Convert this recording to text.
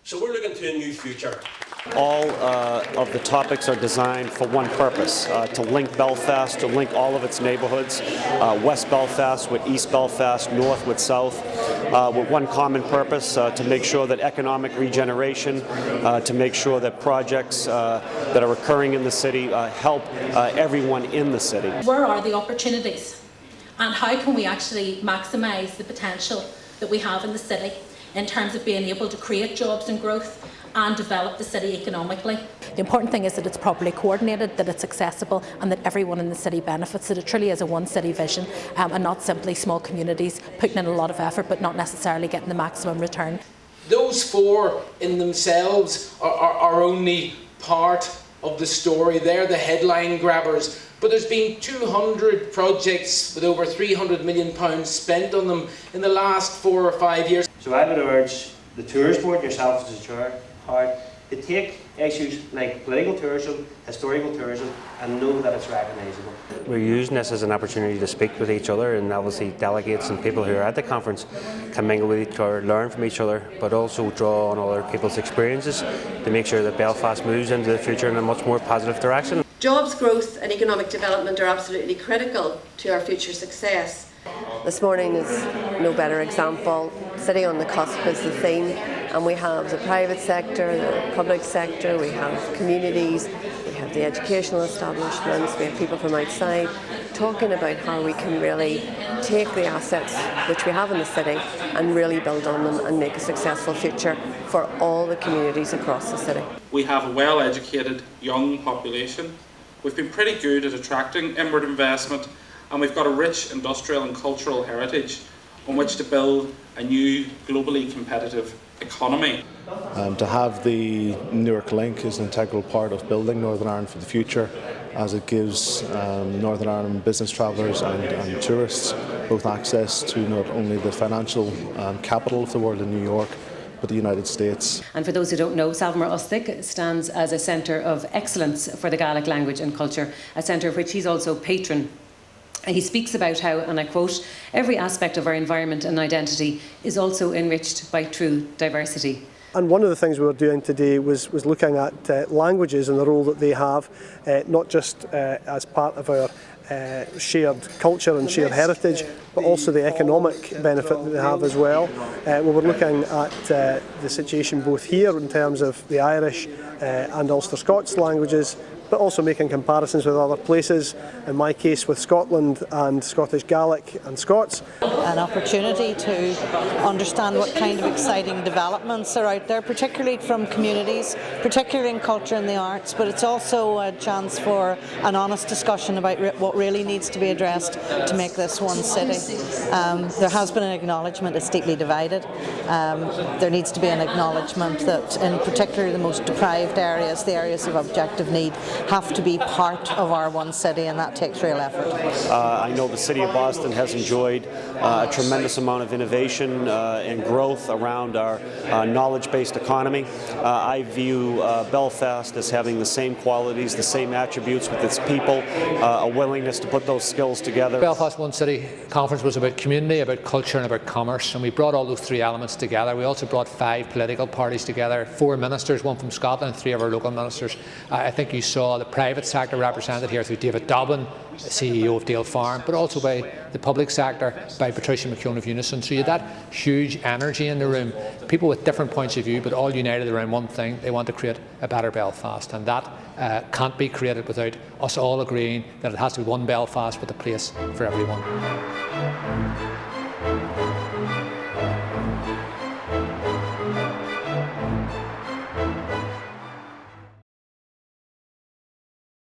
So we're looking to a new future. All of the topics are designed for one purpose, to link Belfast, to link all of its neighbourhoods, West Belfast with East Belfast, North with South, with one common purpose, to make sure that economic regeneration, to make sure that projects that are occurring in the city help everyone in the city. Where are the opportunities, and how can we actually maximise the potential that we have in the city in terms of being able to create jobs and growth and develop the city economically? The important thing is that it's properly coordinated, that it's accessible, and that everyone in the city benefits, that it truly is a one city vision and not simply small communities putting in a lot of effort but not necessarily getting the maximum return. Those four in themselves are only part of the story. They're the headline grabbers. But there's been 200 projects with over £300 million spent on them in the last 4 or 5 years. So I would urge the Tourist Board, yourself as a chair, to take issues like political tourism, historical tourism, and know that it's recognisable. We're using this as an opportunity to speak with each other, and obviously delegates and people who are at the conference can mingle with each other, learn from each other, but also draw on other people's experiences to make sure that Belfast moves into the future in a much more positive direction. Jobs growth and economic development are absolutely critical to our future success. This morning is no better example. City on the Cusp is the theme, and we have the private sector, the public sector, we have communities, we have the educational establishments, we have people from outside talking about how we can really take the assets which we have in the city and really build on them and make a successful future for all the communities across the city. We have a well-educated young population. We've been pretty good at attracting inward investment, and we've got a rich industrial and cultural heritage on which to build a new globally competitive economy. To have the Newark link is an integral part of building Northern Ireland for the future, as it gives Northern Ireland business travellers and tourists both access to not only the financial capital of the world in New York, but the United States. And for those who don't know, Salmar Ustig stands as a centre of excellence for the Gaelic language and culture, a centre of which he's also patron. He speaks about how, and I quote, "every aspect of our environment and identity is also enriched by true diversity." And one of the things we were doing today was looking at languages and the role that they have, not just as part of our shared culture and shared heritage, but also the economic benefit that they have as well. We were looking at the situation both here in terms of the Irish and Ulster Scots languages, but also making comparisons with other places, in my case with Scotland and Scottish Gaelic and Scots. An opportunity to understand what kind of exciting developments are out there, particularly from communities, particularly in culture and the arts, but it's also a chance for an honest discussion about what really needs to be addressed to make this one city. There has been an acknowledgement it's deeply divided. There needs to be an acknowledgement that in particular the most deprived areas, the areas of objective need, have to be part of our one city, and that takes real effort. I know the City of Boston has enjoyed a tremendous amount of innovation and growth around our knowledge-based economy. I view Belfast as having the same qualities, the same attributes with its people, a willingness to put those skills together. Belfast One City Conference was about community, about culture and about commerce, and we brought all those three elements together. We also brought 5 political parties together, 4 ministers, 1 from Scotland, 3 of our local ministers. I think you saw the private sector represented here through David Dobbin, CEO of Dale Farm, but also by the public sector, by Patricia McKeown of Unison. So you had that huge energy in the room, people with different points of view, but all united around one thing: they want to create a better Belfast, and that can't be created without us all agreeing that it has to be one Belfast with a place for everyone.